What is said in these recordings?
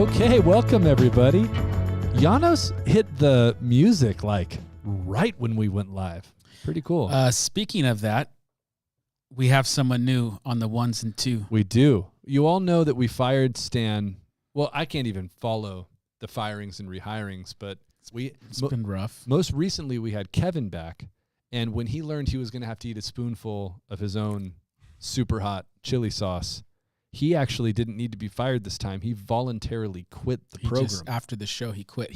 Okay, welcome everybody. Janos hit the music like right when we went live. Pretty cool. Speaking of that, we have someone new on the ones and two. We do. You all know that we fired Stan. Well, I can't even follow the firings and rehirings, but It's been rough. Most recently, we had Kevin back, and when he learned he was going to have to eat a spoonful of his own super hot chili sauce, he actually didn't need to be fired this time. He voluntarily quit the program. Just, after the show, he quit.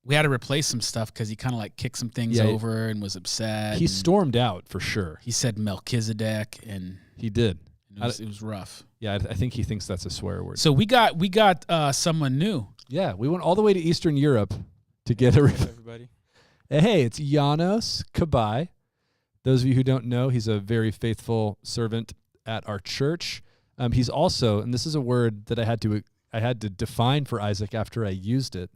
We had to replace some stuff because he kind of like kicked some things over and was upset. He stormed out for sure. He said Melchizedek, and he did. It was rough. Yeah, I think he thinks that's a swear word. So we got someone new. Yeah, we went all the way to Eastern Europe to get everybody. Hey, it's Janos Kabai. Those of you who don't know, he's a very faithful servant at our church. He's also, and this is a word that I had to define for Isaac after I used it.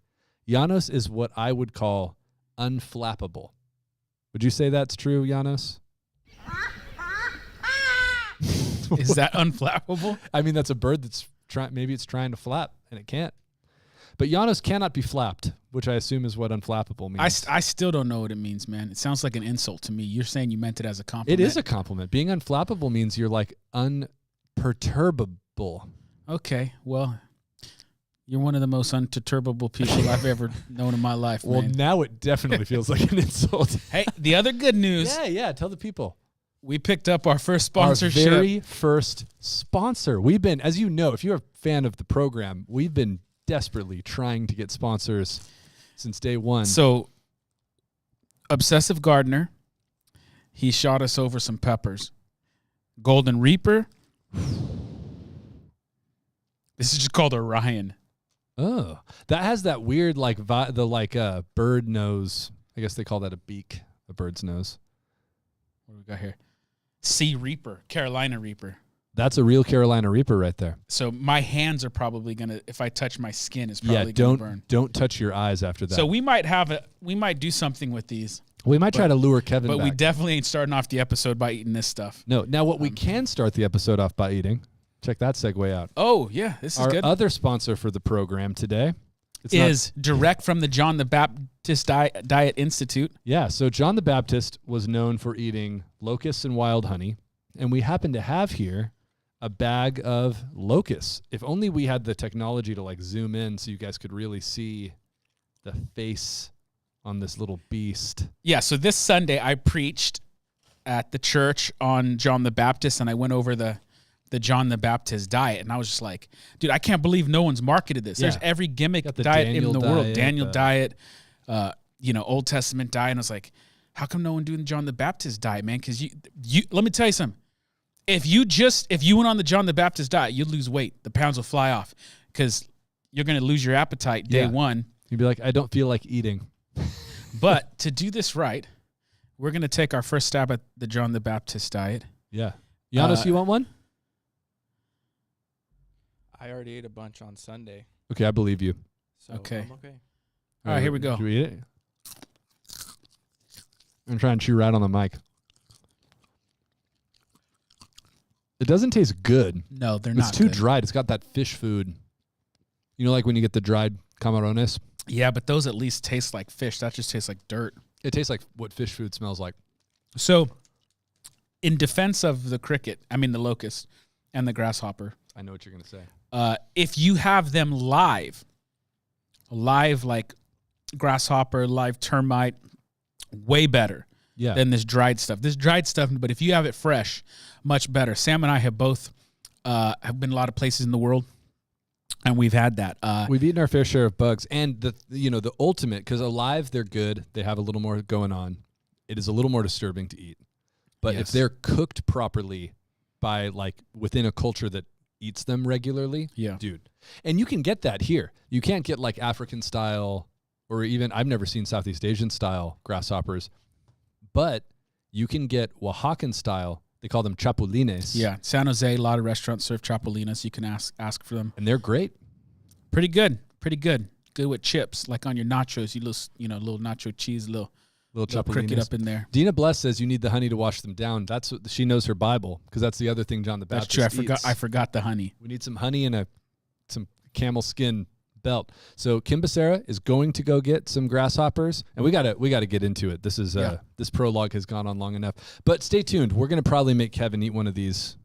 Janos is what I would call unflappable. Would you say that's true, Janos? Is that unflappable? I mean, that's a bird that's maybe it's trying to flap and it can't. But Janos cannot be flapped, which I assume is what unflappable means. I still don't know what it means, man. It sounds like an insult to me. You're saying you meant it as a compliment. It is a compliment. Being unflappable means you're like unperturbable. Okay, well, you're one of the most unperturbable people I've ever known in my life, Well, man. now it definitely feels like an insult. Hey, the other good news. Yeah, tell the people. We picked up our first sponsorship. Our very first sponsor. We've been, as you know, if you're a fan of the program, we've been desperately trying to get sponsors since day one. So, Obsessive Gardener, he shot us over some peppers. Golden Reaper. This is just called Orion. Oh, that has that weird bird nose. I guess they call that a beak, a bird's nose. What do we got here? Sea Reaper, Carolina Reaper. That's a real Carolina Reaper right there. So my hands are probably gonna, if I touch my skin, it's probably gonna burn. Don't touch your eyes after that. So we might do something with these. We might try to lure Kevin back. But we definitely ain't starting off the episode by eating this stuff. No. Now what we can start the episode off by eating, check that segue out. Oh, yeah, this is good. Our other sponsor for the program today is direct from the John the Baptist Diet Institute. Yeah, so John the Baptist was known for eating locusts and wild honey, and we happen to have here a bag of locusts. If only we had the technology to like zoom in so you guys could really see the face on this little beast. Yeah, so this Sunday I preached at the church on John the Baptist, and I went over the John the Baptist diet, and I was just like, dude, I can't believe no one's marketed this. Yeah. There's every gimmick diet in the world. Daniel diet, Old Testament diet. And I was like, how come no one doing the John the Baptist diet, man? Because you let me tell you something. If you went on the John the Baptist diet, you'd lose weight. The pounds will fly off because you're going to lose your appetite day one. You'd be like, I don't feel like eating. But to do this right, we're going to take our first stab at the John the Baptist diet. Yeah. Janos, you want one? I already ate a bunch on Sunday. Okay, I believe you. So okay. I'm okay. All right, here we go. Should we eat it? I'm trying to chew right on the mic. It doesn't taste good. No, they're not. It's too dried. It's got that fish food. You know, like when you get the dried camarones? Yeah, but those at least taste like fish. That just tastes like dirt. It tastes like what fish food smells like. So, in defense of the the locust and the grasshopper. I know what you're going to say. If you have them live like grasshopper, live termite, way better than this dried stuff. This dried stuff, but if you have it fresh, much better. Sam and I have both have been a lot of places in the world, and we've had that. We've eaten our fair share of bugs, and the ultimate, because alive they're good. They have a little more going on. It is a little more disturbing to eat, but if they're cooked properly by within a culture that eats them regularly, dude. And you can get that here. You can't get like African style, or even I've never seen Southeast Asian style grasshoppers, but you can get Oaxacan style. They call them chapulines. Yeah, San Jose, a lot of restaurants serve chapulines. You can ask for them, and they're great. Pretty good. Good with chips, like on your nachos. Little nacho cheese, little cricket up in there. Dina Bless says you need the honey to wash them down. That's what she knows her Bible, because that's the other thing John the Baptist That's true. eats. I forgot the honey. We need some honey and some camel skin belt. So Kim Becerra is going to go get some grasshoppers, and we gotta get into it. This is this prologue has gone on long enough. But stay tuned. We're gonna probably make Kevin eat one of these.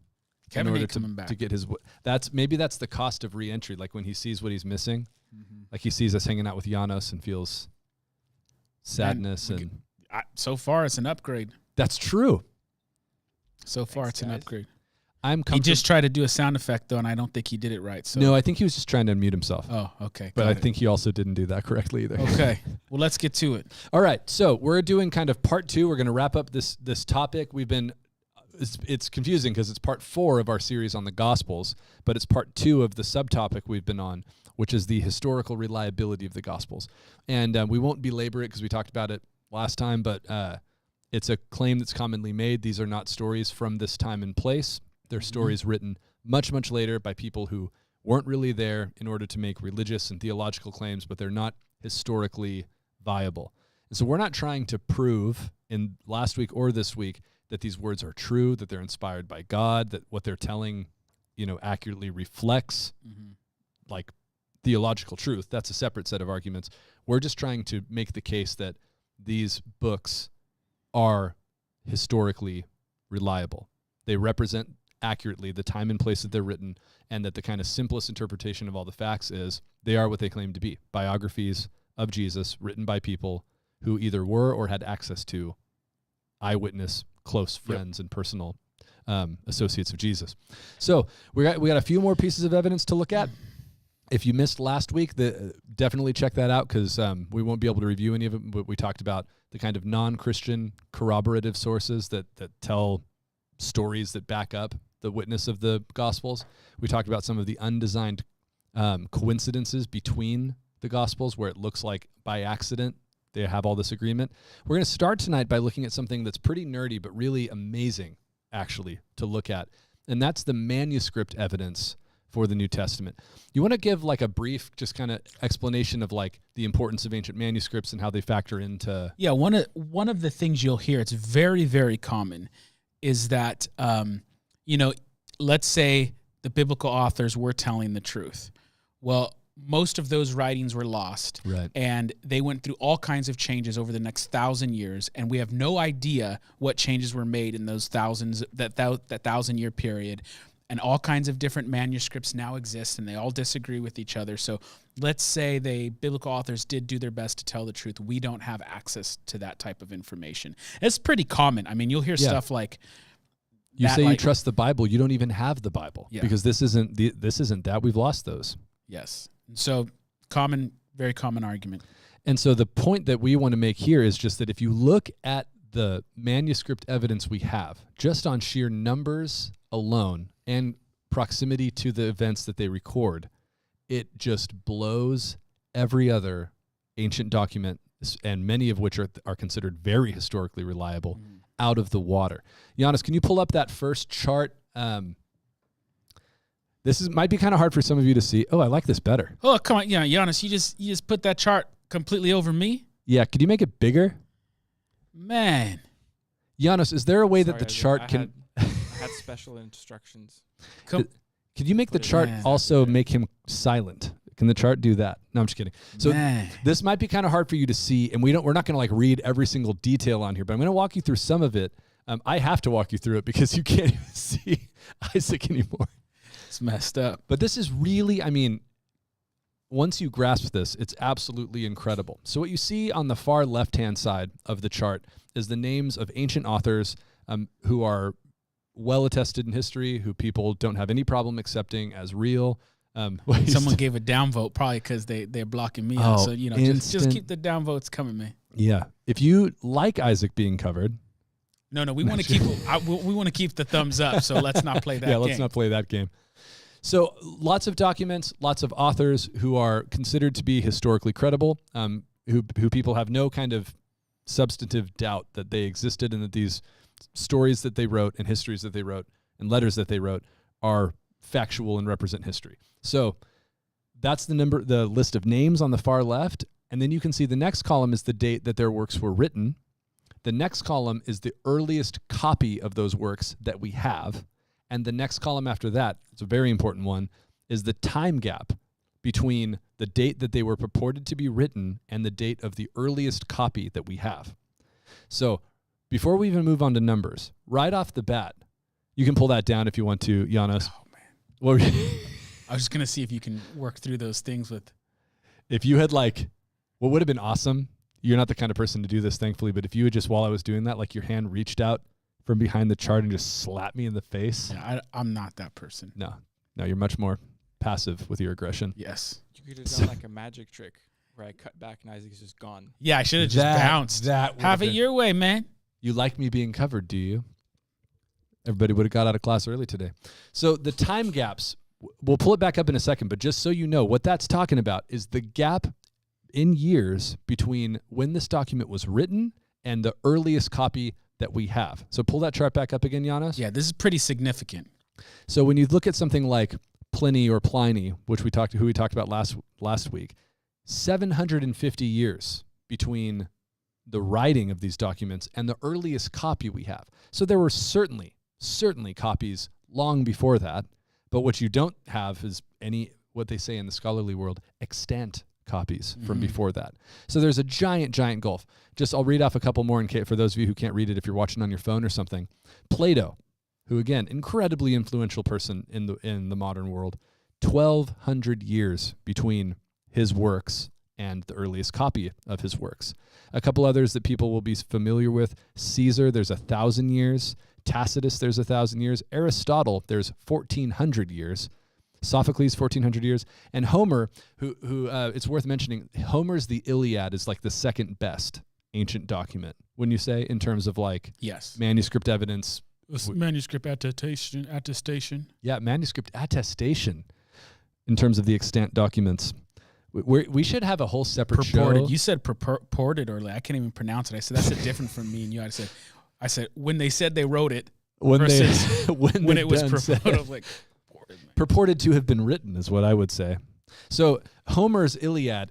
Kevin ain't coming back to get his. That's the cost of re-entry. Like when he sees what he's missing, like he sees us hanging out with Janos and feels sadness so far it's an upgrade. That's true. So far it's an upgrade. He just tried to do a sound effect, though, and I don't think he did it right. So. No, I think he was just trying to unmute himself. Oh, okay. But I think he also didn't do that correctly either. Okay. Well, let's get to it. All right. So we're doing kind of part 2. We're going to wrap up this topic. It's confusing because it's part 4 of our series on the Gospels, but it's part 2 of the subtopic we've been on, which is the historical reliability of the Gospels. And we won't belabor it because we talked about it last time, but it's a claim that's commonly made. These are not stories from this time and place. They're stories written much, much later by people who weren't really there in order to make religious and theological claims, but they're not historically viable. And so we're not trying to prove in last week or this week that these words are true, that they're inspired by God, that what they're telling, accurately reflects like theological truth. That's a separate set of arguments. We're just trying to make the case that these books are historically reliable. They represent accurately the time and place that they're written, and that the kind of simplest interpretation of all the facts is they are what they claim to be, biographies of Jesus written by people who either were or had access to eyewitness, close friends, and personal associates of Jesus. So we got a few more pieces of evidence to look at. If you missed last week, definitely check that out because we won't be able to review any of it, but we talked about the kind of non-Christian corroborative sources that tell stories that back up the witness of the Gospels. We talked about some of the undesigned coincidences between the Gospels where it looks like by accident they have all this agreement. We're going to start tonight by looking at something that's pretty nerdy but really amazing, actually, to look at, and that's the manuscript evidence for the New Testament. You want to give like a brief just kind of explanation of like the importance of ancient manuscripts and how they factor into... Yeah, one of the things you'll hear, it's very, very common, is that, let's say the biblical authors were telling the truth. Well, most of those writings were lost. Right. And they went through all kinds of changes over the next 1,000 years, and we have no idea what changes were made in those that 1,000-year period. And all kinds of different manuscripts now exist, and they all disagree with each other. So let's say the biblical authors did do their best to tell the truth. We don't have access to that type of information. It's pretty common. I mean, you'll hear stuff like... You say you trust the Bible, you don't even have the Bible because this isn't that. We've lost those. Yes. So very common argument. And so the point that we want to make here is just that if you look at the manuscript evidence we have, just on sheer numbers alone and proximity to the events that they record, it just blows every other ancient document, and many of which are considered very historically reliable, out of the water. Janos, can you pull up that first chart? Might be kind of hard for some of you to see. Oh, I like this better. Oh, come on. Yeah, Janos, you just put that chart completely over me? Yeah, could you make it bigger? Man. Janos, is there a way that the chart can... I had special instructions. Could you make the chart also make him silent? Can the chart do that? No, I'm just kidding. So this might be kind of hard for you to see, and we're not going to like read every single detail on here, but I'm going to walk you through some of it. I have to walk you through it because you can't even see Isaac anymore. It's messed up. But this is really, once you grasp this, it's absolutely incredible. So what you see on the far left-hand side of the chart is the names of ancient authors who are well attested in history, who people don't have any problem accepting as real. Someone gave a downvote probably because they're blocking me out. So just keep the downvotes coming, man. Yeah, if you like Isaac being covered. No, we want to keep we want to keep the thumbs up. So let's not play that. Yeah, let's not play that game. So lots of documents, lots of authors who are considered to be historically credible, who people have no kind of substantive doubt that they existed and that these stories that they wrote and histories that they wrote and letters that they wrote are factual and represent history. So that's the list of names on the far left. And then you can see the next column is the date that their works were written. The next column is the earliest copy of those works that we have. And the next column after that, it's a very important one, is the time gap between the date that they were purported to be written and the date of the earliest copy that we have. So before we even move on to numbers, right off the bat, you can pull that down if you want to, Janos. Oh, man. What were you I was just going to see if you can work through those things with. If you had what would have been awesome, you're not the kind of person to do this, thankfully, but if you had just, while I was doing that, like your hand reached out from behind the chart and just slapped me in the face. Yeah, I'm not that person. No, you're much more passive with your aggression. Yes. You could have done like a magic trick where I cut back and Isaac's just gone. Yeah, I should have just bounced. Have it your way, man. You like me being covered, do you? Everybody would have got out of class early today. So the time gaps, we'll pull it back up in a second, but just so you know, what that's talking about is the gap in years between when this document was written and the earliest copy that we have. So pull that chart back up again, Janos. Yeah, this is pretty significant. So when you look at something like Pliny or Pliny, which we talked about last week, 750 years between the writing of these documents and the earliest copy we have. So there were certainly copies long before that, but what you don't have is what they say in the scholarly world, extant copies from before that. So there's a giant gulf. I'll read off a couple more for those of you who can't read it if you're watching on your phone or something. Plato, who again, incredibly influential person in the modern world, 1,200 years between his works and the earliest copy of his works. A couple others that people will be familiar with: Caesar, there's 1,000 years. Tacitus, there's 1,000 years. Aristotle, there's 1,400 years. Sophocles, 1,400 years. And Homer, who it's worth mentioning, Homer's The Iliad is like the second best ancient document, wouldn't you say, in terms of yes, manuscript evidence? Manuscript attestation. Yeah, manuscript attestation in terms of the extant documents. We should have a whole separate purported. show. You said purported earlier. I can't even pronounce it. I said that's different from me and you. I said when they said they wrote it when versus when it was purported. Purported to have been written is what I would say. So Homer's Iliad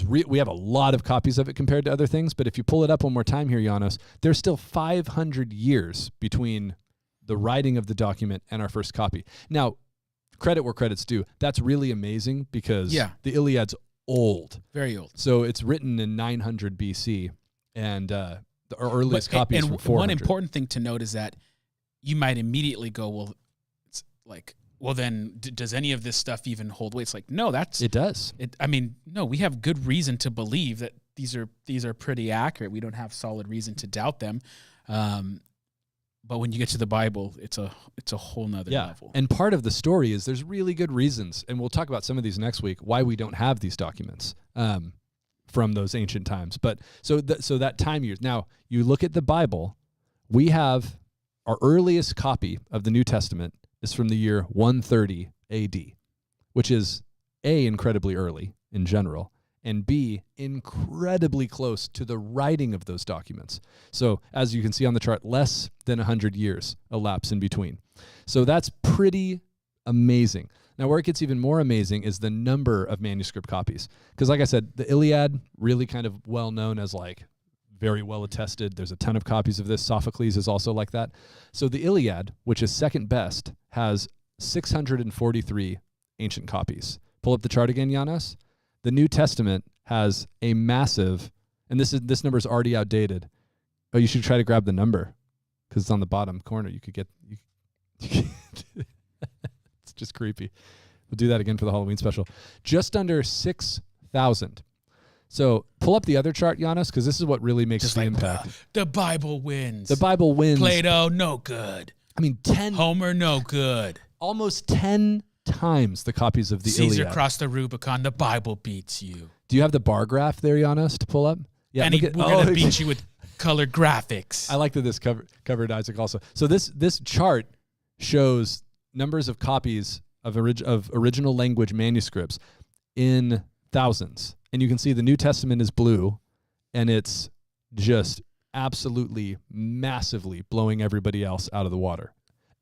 we have a lot of copies of it compared to other things, but if you pull it up one more time here, Janos, there's still 500 years between the writing of the document and our first copy. Now, credit where credit's due. That's really amazing because the Iliad's old. Very old. So it's written in 900 BC, and the earliest copy is from 400. One important thing to note is that you might immediately go, well, it's like, well, then does any of this stuff even hold weight? It's like, no, it does. No, we have good reason to believe that these are pretty accurate. We don't have solid reason to doubt them. But when you get to the Bible, it's a whole nother level. And part of the story is there's really good reasons, and we'll talk about some of these next week, why we don't have these documents from those ancient times. But so that time years. Now, you look at the Bible, we have our earliest copy of the New Testament is from the year 130 AD, which is A, incredibly early in general, and B, incredibly close to the writing of those documents. So as you can see on the chart, less than 100 years elapse in between. So that's pretty amazing. Now, where it gets even more amazing is the number of manuscript copies. Because like I said, the Iliad, really kind of well known as very well attested. There's a ton of copies of this. Sophocles is also like that. So the Iliad, which is second best, has 643 ancient copies. Pull up the chart again, Janos. The New Testament has a massive, and this number is already outdated. Oh, you should try to grab the number because it's on the bottom corner. You could get. It's just creepy. We'll do that again for the Halloween special. Just under 6,000. So pull up the other chart, Janos, because this is what really makes the impact. The Bible wins. The Bible wins. Plato, no good. I mean, Homer, no good. Almost 10 times the copies of the Iliad. Caesar crossed the Rubicon. The Bible beats you. Do you have the bar graph there, Janos, to pull up? Yeah, and we're going to beat you with colored graphics. I like that this covered Isaac also. So this chart shows numbers of copies of original language manuscripts in thousands. And you can see the New Testament is blue, and it's just absolutely massively blowing everybody else out of the water.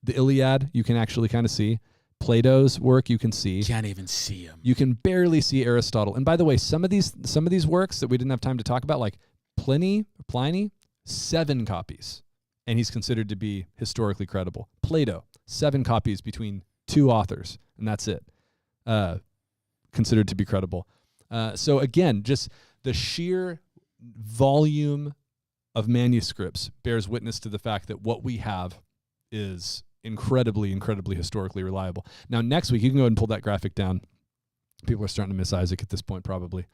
The Iliad, you can actually kind of see. Plato's work, you can see. Can't even see him. You can barely see Aristotle. And by the way, some of these works that we didn't have time to talk about, like Pliny, 7 copies, and he's considered to be historically credible. Plato, 7 copies between 2 authors, and that's it. considered to be credible. So again, just the sheer volume of manuscripts bears witness to the fact that what we have is incredibly, incredibly historically reliable. Now, next week, you can go ahead and pull that graphic down. People are starting to miss Isaac at this point, probably.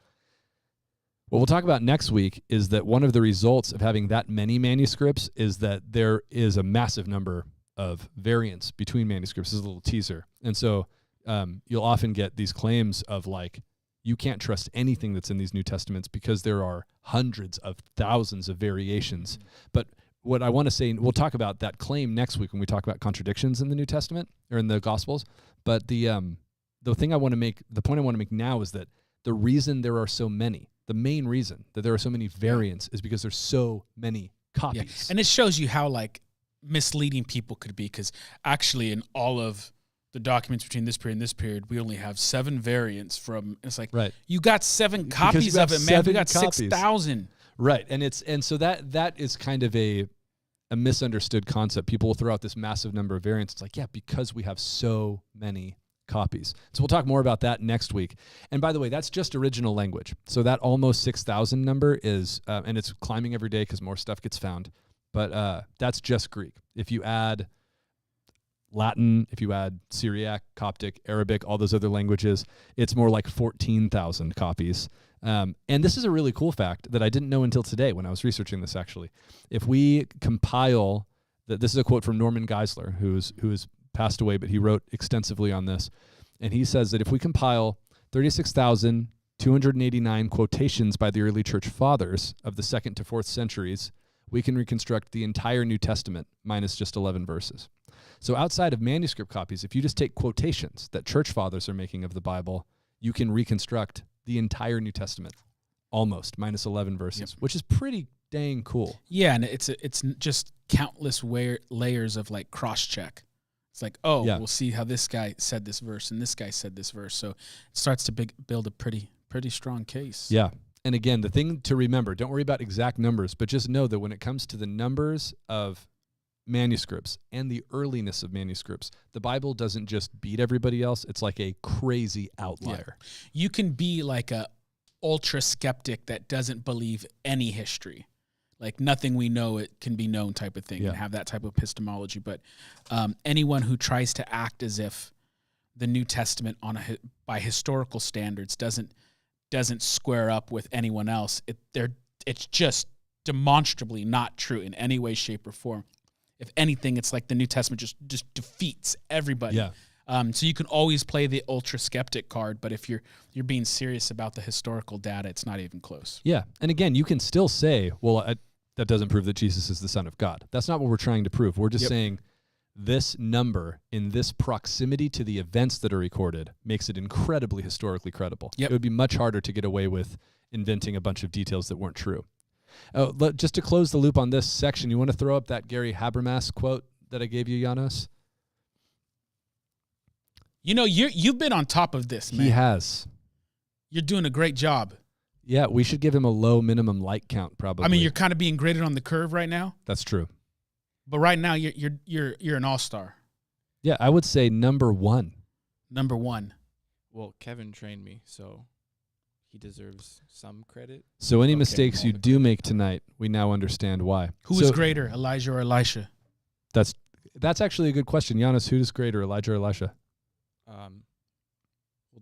What we'll talk about next week is that one of the results of having that many manuscripts is that there is a massive number of variants between manuscripts. This is a little teaser. And so you'll often get these claims of like, you can't trust anything that's in these New Testaments because there are hundreds of thousands of variations. But what I want to say, we'll talk about that claim next week when we talk about contradictions in the New Testament or in the Gospels. But the thing I want to make, the point I want to make now is that the reason there are so many, the main reason that there are so many variants is because there's so many copies. Yeah. And it shows you how like misleading people could be, because actually in all of the documents between this period and this period, we only have 7 variants from. It's like, right. You got 7 copies of it, man. We got 6,000. Right, and so that is kind of a misunderstood concept. People will throw out this massive number of variants. It's like, yeah, because we have so many copies. So we'll talk more about that next week. And by the way, that's just original language. So that almost 6,000 number is, and it's climbing every day because more stuff gets found. But that's just Greek. If you add Latin, if you add Syriac, Coptic, Arabic, all those other languages, it's more like 14,000 copies. And this is a really cool fact that I didn't know until today when I was researching this, actually. If we compile, this is a quote from Norman Geisler, who is passed away, but he wrote extensively on this. And he says that if we compile 36,289 quotations by the early church fathers of the 2nd to 4th centuries, we can reconstruct the entire New Testament minus just 11 verses. So outside of manuscript copies, if you just take quotations that church fathers are making of the Bible, you can reconstruct the entire New Testament almost minus 11 verses, which is pretty dang cool. Yeah, and it's just countless layers of like cross-check. It's like, we'll see how this guy said this verse and this guy said this verse. So it starts to build a pretty strong case. Yeah. And again, the thing to remember, don't worry about exact numbers, but just know that when it comes to the numbers of manuscripts and the earliness of manuscripts, the Bible doesn't just beat everybody else. It's like a crazy outlier. Yeah. You can be like a ultra skeptic that doesn't believe any history. Like nothing we know, it can be known type of thing, and have that type of epistemology. But anyone who tries to act as if the New Testament by historical standards doesn't square up with anyone else, it's just demonstrably not true in any way, shape, or form. If anything, it's like the New Testament just defeats everybody. Yeah. So you can always play the ultra skeptic card, but if you're being serious about the historical data, it's not even close. Yeah. And again, you can still say, well, that doesn't prove that Jesus is the Son of God. That's not what we're trying to prove. We're just saying this number in this proximity to the events that are recorded makes it incredibly historically credible. It would be much harder to get away with inventing a bunch of details that weren't true. Just to close the loop on this section, you want to throw up that Gary Habermas quote that I gave you, Janos? You know, you've been on top of this, man. He has. You're doing a great job. Yeah, we should give him a low minimum like count, probably. I mean, you're kind of being graded on the curve right now. That's true. But right now, you're an all-star. Yeah, I would say number 1. Number 1. Well, Kevin trained me, so he deserves some credit. So any mistakes you do make tonight, we now understand why. Who is greater, Elijah or Elisha? That's actually a good question. Giannis, who is greater, Elijah or Elisha? Well,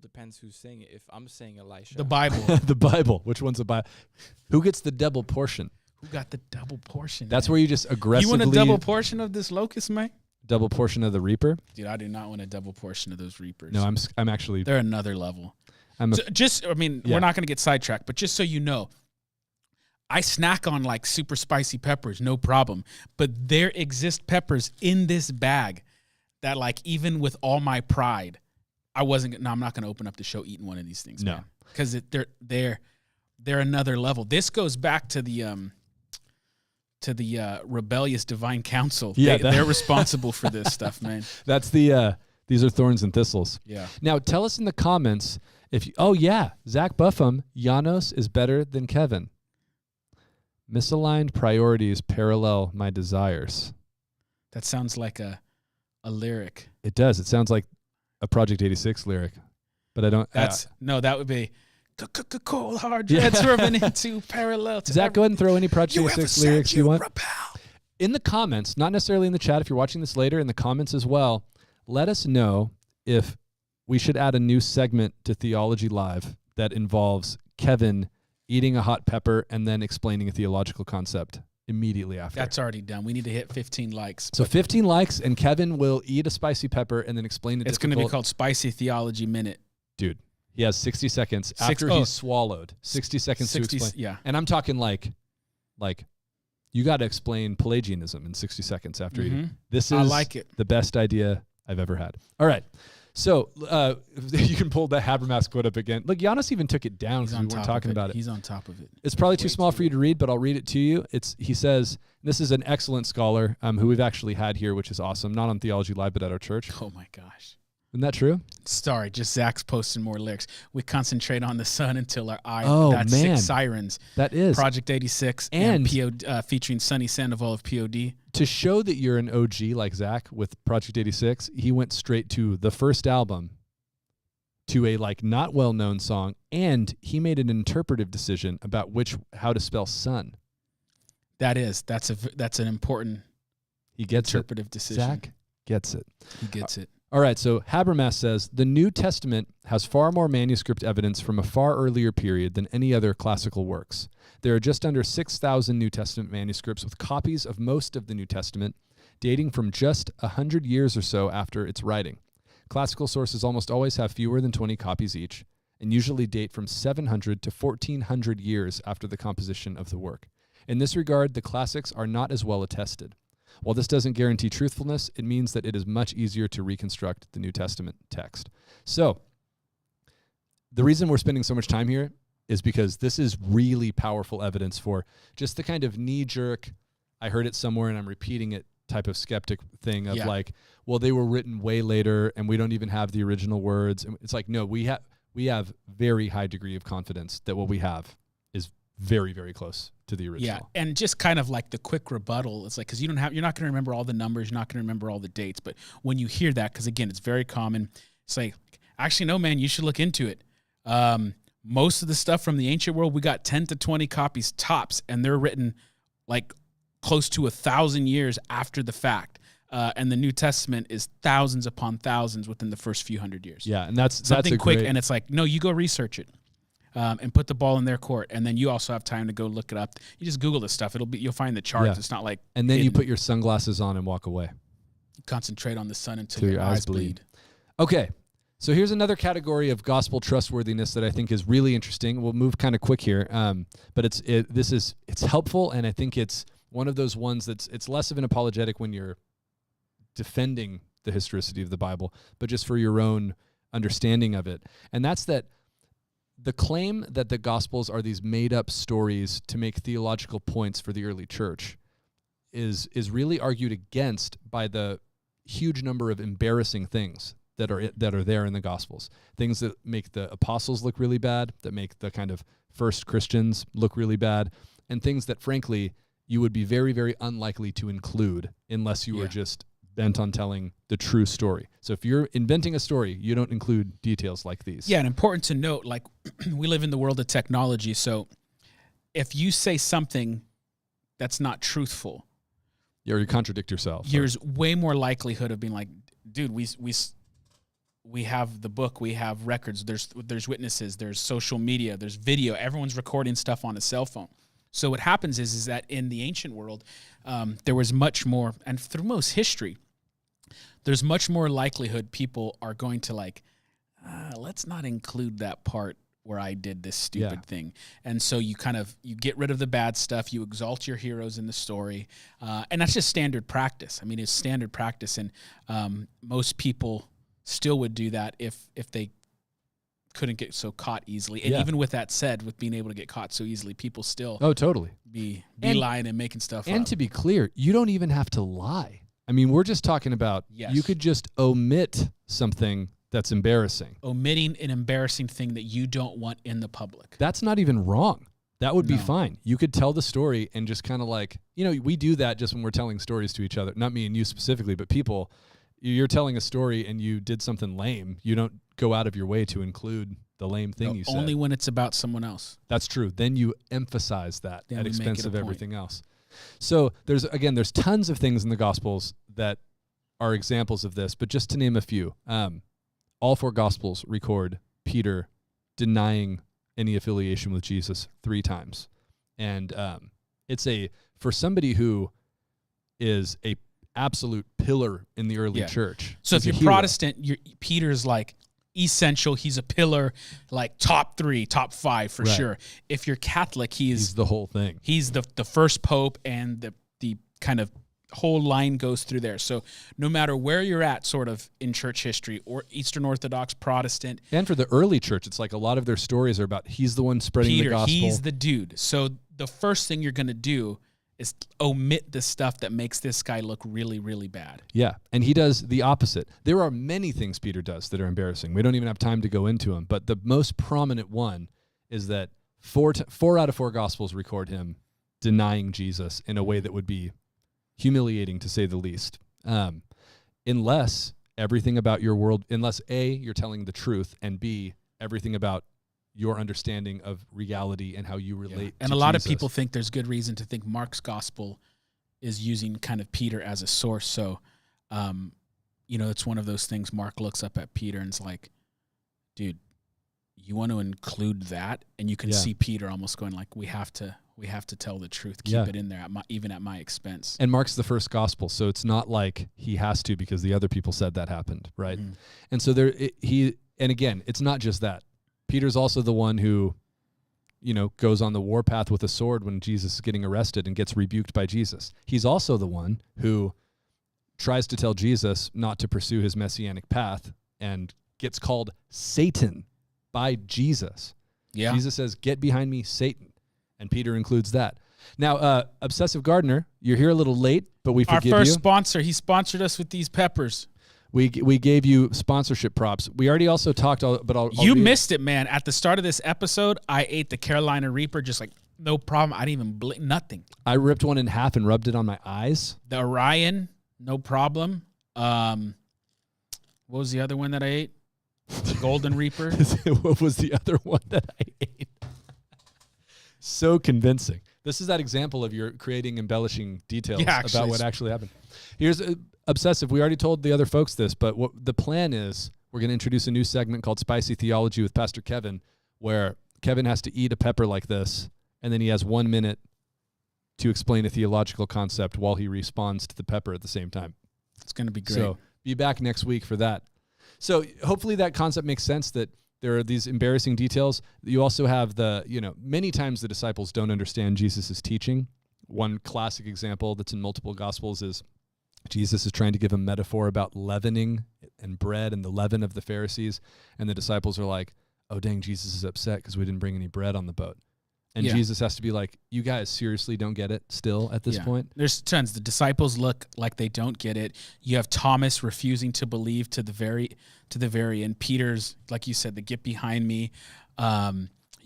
depends who's saying it. If I'm saying Elisha. The Bible. The Bible. Which one's the Bible? Who gets the double portion? Who got the double portion? That's where you just aggressively... You want a double portion of this locust, man? Double portion of the reaper? Dude, I do not want a double portion of those reapers. No, I'm actually... They're another level. We're not going to get sidetracked, but just so you know, I snack on like super spicy peppers, no problem. But there exist peppers in this bag that like even with all my pride, I'm not going to open up the show eating one of these things, man. Because they're another level. This goes back to the rebellious divine council. Yeah, they're responsible for this stuff, man. That's these are thorns and thistles. Yeah. Now tell us in the comments if Zach Buffum, Janos is better than Kevin. Misaligned priorities parallel my desires. That sounds like a lyric. It does. It sounds like a Project 86 lyric. but I don't. That would be cold hard dreads driven into parallel to Zach, go ahead and throw any Project 86 lyrics you want. Repel. In the comments, not necessarily in the chat, if you're watching this later, in the comments as well, let us know if we should add a new segment to Theology Live that involves Kevin eating a hot pepper and then explaining a theological concept immediately after. That's already done. We need to hit 15 likes. So 15 likes, and Kevin will eat a spicy pepper and then explain it. It's going to be called Spicy Theology Minute. Dude, he has 60 seconds after he's swallowed. 60 seconds to explain. Yeah. And I'm talking like you got to explain Pelagianism in 60 seconds after eating. This is the best idea I've ever had. All right. So you can pull the Habermas quote up again. Look, Giannis even took it down because we weren't talking about it. He's on top of it. It's probably too small for you to read, but I'll read it to you. He says, this is an excellent scholar who we've actually had here, which is awesome. Not on Theology Live, but at our church. Oh, my gosh. Isn't that true? Sorry, just Zach's posting more lyrics. We concentrate on the sun until our eye. Oh, that's man. 6 Sirens. That is. Project 86 and POD, featuring Sonny Sandoval of POD. To show that you're an OG like Zach with Project 86, he went straight to the first album, to a not well-known song, and he made an interpretive decision about how to spell sun. That's an important interpretive decision. Zach gets it. He gets it. All right, so Habermas says, the New Testament has far more manuscript evidence from a far earlier period than any other classical works. There are just under 6,000 New Testament manuscripts with copies of most of the New Testament dating from just 100 years or so after its writing. Classical sources almost always have fewer than 20 copies each, and usually date from 700 to 1,400 years after the composition of the work. In this regard, the classics are not as well attested. While this doesn't guarantee truthfulness, it means that it is much easier to reconstruct the New Testament text. So, the reason we're spending so much time here is because this is really powerful evidence for just the kind of knee-jerk, I heard it somewhere and I'm repeating it type of skeptic thing of well, they were written way later and we don't even have the original words. And it's like, no, we have very high degree of confidence that what we have is very, very close to the original. Yeah, and just kind of like the quick rebuttal, it's like, because you're not going to remember all the numbers, you're not going to remember all the dates, but when you hear that, because again, it's very common, it's like, actually, no, man, you should look into it. Most of the stuff from the ancient world, we got 10 to 20 copies tops, and they're written like close to 1,000 years after the fact. And the New Testament is thousands upon thousands within the first few hundred years. Yeah, and that's something quick, and it's like, no, you go research it. And put the ball in their court, and then you also have time to go look it up. You just Google this stuff; you'll find the charts. Yeah. It's not like and then you put your sunglasses on and walk away. Concentrate on the sun until your eyes bleed. Okay, so here's another category of gospel trustworthiness that I think is really interesting. We'll move kind of quick here, but it's helpful, and I think it's one of those ones it's less of an apologetic when you're defending the historicity of the Bible, but just for your own understanding of it, and that's that. The claim that the Gospels are these made-up stories to make theological points for the early church is really argued against by the huge number of embarrassing things that are there in the Gospels. Things that make the apostles look really bad, that make the kind of first Christians look really bad, and things that, frankly, you would be very, very unlikely to include unless you were just bent on telling the true story. So if you're inventing a story, you don't include details like these. Yeah, and important to note, like, we live in the world of technology, so if you say something that's not truthful, or you contradict yourself, there's way more likelihood of being like, dude, we have the book, we have records, there's witnesses, there's social media, there's video, everyone's recording stuff on a cell phone. So what happens is that in the ancient world, there was much more, and through most history, there's much more likelihood people are going to let's not include that part where I did this stupid thing. And so you get rid of the bad stuff, you exalt your heroes in the story, and that's just standard practice. I mean, it's standard practice, and most people still would do that if they couldn't get so caught easily. And even with that said, with being able to get caught so easily, people still totally be lying and making stuff up. And to be clear, you don't even have to lie. I mean, we're just talking about you could just omit something that's embarrassing. Omitting an embarrassing thing that you don't want in the public. That's not even wrong. That would be fine. You could tell the story and just kind of we do that just when we're telling stories to each other. Not me and you specifically, but people. You're telling a story and you did something lame. You don't go out of your way to include the lame thing you said. Only when it's about someone else. That's true. Then you emphasize that Then at we make expense it a of point. everything else. So there's tons of things in the Gospels that are examples of this, but just to name a few, all 4 Gospels record Peter denying any affiliation with Jesus 3 times. And it's for somebody who is a absolute pillar in the early church. So if you're Protestant, Peter's like essential. He's a pillar, like top 3, top 5 for sure. If you're Catholic, he's the whole thing. He's the first pope, and the kind of whole line goes through there. So no matter where you're at sort of in church history, or Eastern Orthodox, Protestant. And for the early church, it's like a lot of their stories are about he's the one spreading the gospel. He's the dude. So the first thing you're going to do is omit the stuff that makes this guy look really, really bad. Yeah, and he does the opposite. There are many things Peter does that are embarrassing. We don't even have time to go into them, but the most prominent one is that 4 out of 4 Gospels record him denying Jesus in a way that would be humiliating, to say the least. Unless everything about your world, unless A, you're telling the truth, and B, everything about your understanding of reality and how you relate to And a lot Jesus. of people think there's good reason to think Mark's gospel is using kind of Peter as a source. So, it's one of those things. Mark looks up at Peter and is like, dude, you want to include that? And you can see Peter almost going like, we have to tell the truth. Keep it in there, even at my expense. And Mark's the first gospel, so it's not like he has to because the other people said that happened, right? Mm-hmm. And so and again, it's not just that. Peter's also the one who, goes on the warpath with a sword when Jesus is getting arrested and gets rebuked by Jesus. He's also the one who tries to tell Jesus not to pursue his messianic path and gets called Satan by Jesus. Yeah. Jesus says, "Get behind me, Satan." And Peter includes that. Now, Obsessive Gardener, you're here a little late, but we forgive you. Our first sponsor, he sponsored us with these peppers. We gave you sponsorship props. We already also talked, but I'll you missed it, man. At the start of this episode, I ate the Carolina Reaper, just like no problem. I didn't even blink, nothing. I ripped one in half and rubbed it on my eyes. The Orion, no problem. What was the other one that I ate? The Golden Reaper. What was the other one that I ate? So convincing. This is that example of your creating embellishing details about what actually happened. Here's Obsessive. We already told the other folks this, but what the plan is, we're going to introduce a new segment called Spicy Theology with Pastor Kevin, where Kevin has to eat a pepper like this, and then he has 1 minute to explain a theological concept while he responds to the pepper at the same time. It's going to be great. So be back next week for that. So hopefully that concept makes sense, that there are these embarrassing details. You also have many times the disciples don't understand Jesus' teaching. One classic example that's in multiple Gospels is Jesus is trying to give a metaphor about leavening and bread and the leaven of the Pharisees. And the disciples are like, oh, dang, Jesus is upset because we didn't bring any bread on the boat. And Jesus has to be like, you guys seriously don't get it still at this point? There's tons. The disciples look like they don't get it. You have Thomas refusing to believe to the very end. Peter's, like you said, the get behind me.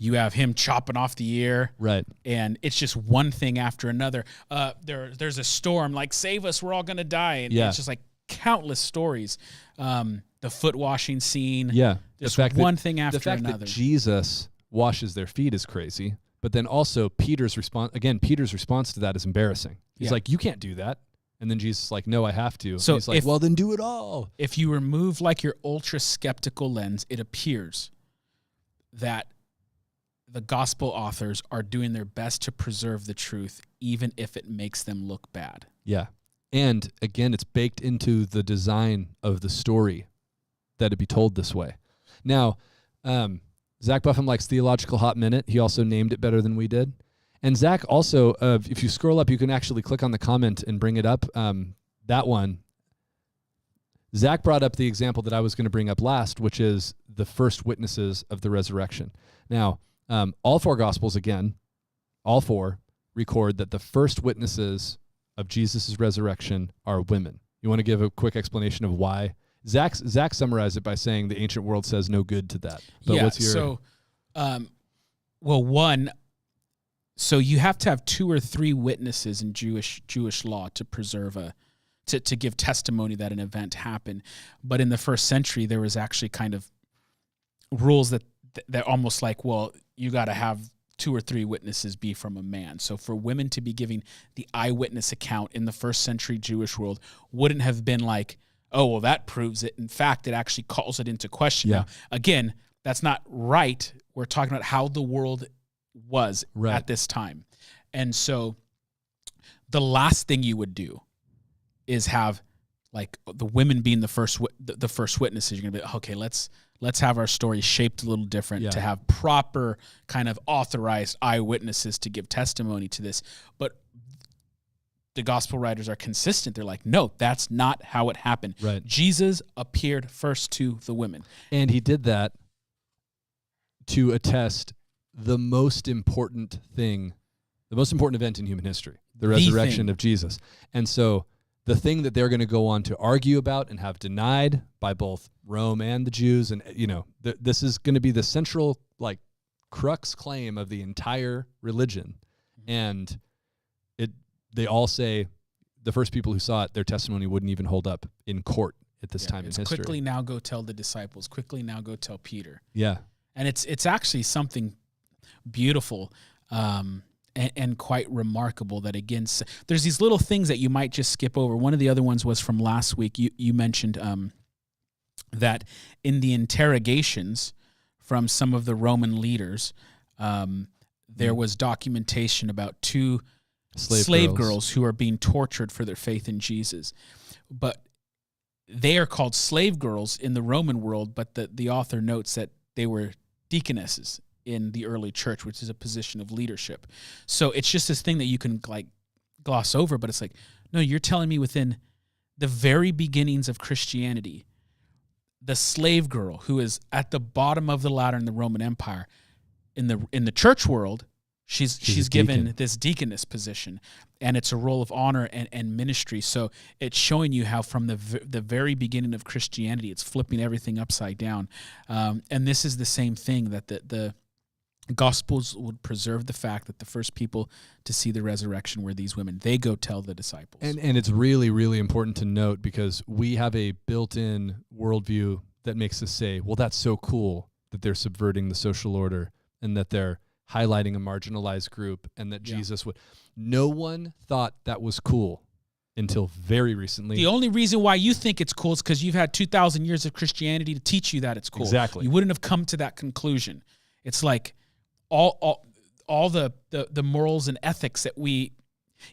You have him chopping off the ear. Right. And it's just one thing after another. There's a storm, like, save us, we're all going to die. And it's just like countless stories. The foot washing scene. Yeah. Just one thing after another. The fact that Jesus washes their feet is crazy. But then also Peter's response to that is embarrassing. He's like, you can't do that. And then Jesus is like, no, I have to. So he's like, well, then do it all. If you remove like your ultra skeptical lens, it appears that the gospel authors are doing their best to preserve the truth, even if it makes them look bad. Yeah. And again, it's baked into the design of the story that it be told this way. Now, Zach Buffum likes Theological Hot Minute. He also named it better than we did. And Zach also, if you scroll up, you can actually click on the comment and bring it up. That one, Zach brought up the example that I was going to bring up last, which is the first witnesses of the resurrection. Now, all 4 Gospels, again, all 4 record that the first witnesses of Jesus' resurrection are women. You want to give a quick explanation of why? Zach summarized it by saying the ancient world says no good to that. But what's your... So you have to have 2 or 3 witnesses in Jewish law to preserve to give testimony that an event happened. But in the first century, there was actually kind of rules that almost like, well, you got to have 2 or 3 witnesses be from a man. So for women to be giving the eyewitness account in the first century Jewish world wouldn't have been like, oh, well, that proves it. In fact, it actually calls it into question. Yeah. Now, again, that's not right. We're talking about how the world was at this time. And so the last thing you would do is have like the women being the first witnesses. You're going to be, okay, let's have our story shaped a little different to have proper kind of authorized eyewitnesses to give testimony to this. But the gospel writers are consistent. They're like, no, that's not how it happened. Right. Jesus appeared first to the women. And he did that to attest the most important thing, the most important event in human history, the resurrection of Jesus. And so the thing that they're going to go on to argue about and have denied by both Rome and the Jews, and this is going to be the central like crux claim of the entire religion. And they all say the first people who saw it, their testimony wouldn't even hold up in court at this time in history. Quickly now go tell the disciples. Quickly now go tell Peter. Yeah. And it's actually something beautiful and quite remarkable that, again, there's these little things that you might just skip over. One of the other ones was from last week. You mentioned that in the interrogations from some of the Roman leaders, there was documentation about 2 slave girls who are being tortured for their faith in Jesus. But they are called slave girls in the Roman world, but the author notes that they were deaconesses in the early church, which is a position of leadership. So it's just this thing that you can like gloss over, but it's like, no, you're telling me within the very beginnings of Christianity, the slave girl who is at the bottom of the ladder in the Roman Empire, in the church world, she's given this deaconess position, and it's a role of honor and ministry. So it's showing you how from the very beginning of Christianity, it's flipping everything upside down. And this is the same thing, that the Gospels would preserve the fact that the first people to see the resurrection were these women. They go tell the disciples. And it's really, really important to note, because we have a built-in worldview that makes us say, well, that's so cool that they're subverting the social order and that they're highlighting a marginalized group, and that Jesus would. No one thought that was cool until very recently. The only reason why you think it's cool is because you've had 2,000 years of Christianity to teach you that it's cool. Exactly. You wouldn't have come to that conclusion. It's like all the morals and ethics that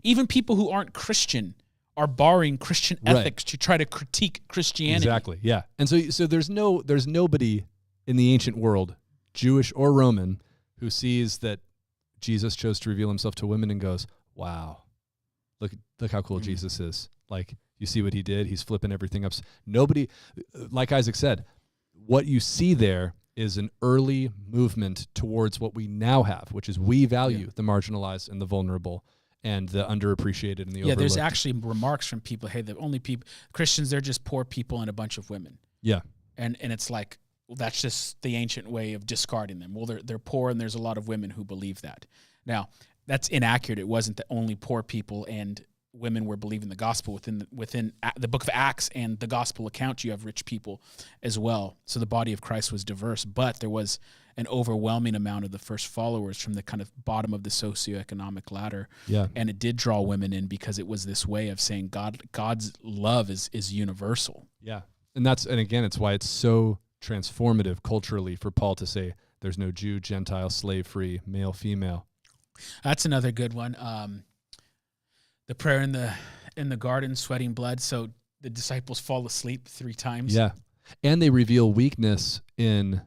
even people who aren't Christian are borrowing Christian ethics to try to critique Christianity. Exactly. Yeah. And so there's nobody in the ancient world, Jewish or Roman, who sees that Jesus chose to reveal himself to women and goes, wow, look how cool Jesus is. Like, you see what he did? He's flipping everything up. Nobody, like Isaac said, what you see there is an early movement towards what we now have, which is we value the marginalized and the vulnerable and the underappreciated and the overlooked. There's actually remarks from people, hey, the only people, Christians, they're just poor people and a bunch of women. Yeah. And it's like, well, that's just the ancient way of discarding them. Well, they're poor, and there's a lot of women who believe that. Now, that's inaccurate. It wasn't that only poor people and women were believing the gospel. Within the book of Acts and the gospel account, you have rich people as well. So the body of Christ was diverse, but there was an overwhelming amount of the first followers from the kind of bottom of the socioeconomic ladder. Yeah. And it did draw women in, because it was this way of saying God's love is universal. Yeah. And again, it's why it's so transformative culturally for Paul to say there's no Jew, Gentile, slave free, male, female. That's another good one. The prayer in the garden, sweating blood. So the disciples fall asleep 3 times. Yeah. And they reveal weakness in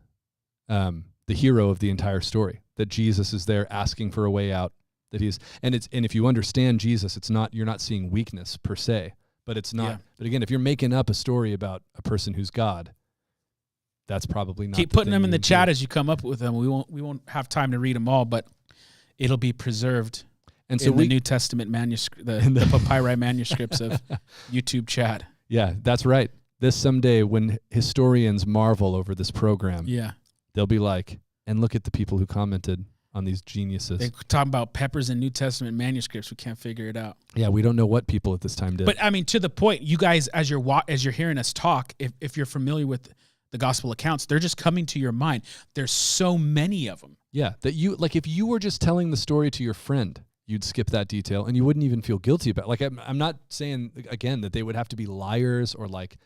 the hero of the entire story, that Jesus is there asking for a way out, that and if you understand Jesus, you're not seeing weakness per se, but it's not. Yeah. But again, if you're making up a story about a person who's God, that's probably not. Keep putting them in the chat as you come up with them. We won't have time to read them all, but it'll be preserved. And so the New Testament manuscript, the papyri manuscripts of YouTube chat. Yeah, that's right. This someday, when historians marvel over this program, they'll be like, and look at the people who commented on these geniuses. They're talking about peppers and New Testament manuscripts. We can't figure it out. Yeah, we don't know what people at this time did. But I mean, to the point, you guys, as you're hearing us talk, if you're familiar with the gospel accounts, they're just coming to your mind. There's so many of them. Yeah, that you like if you were just telling the story to your friend, you'd skip that detail and you wouldn't even feel guilty about it. Like I'm not saying again that they would have to be liars or like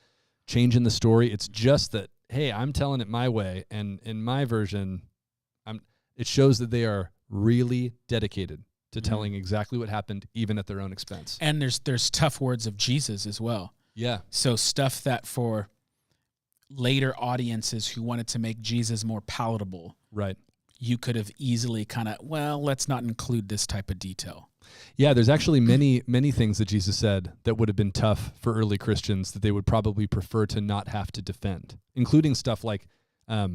changing the story. It's just that, hey, I'm telling it my way, and in my version, it shows that they are really dedicated to telling exactly what happened, even at their own expense. And there's tough words of Jesus as well. Yeah. So stuff that for later audiences who wanted to make Jesus more palatable, right? You could have easily kind of, let's not include this type of detail. Yeah, there's actually many things that Jesus said that would have been tough for early Christians that they would probably prefer to not have to defend, including stuff like, I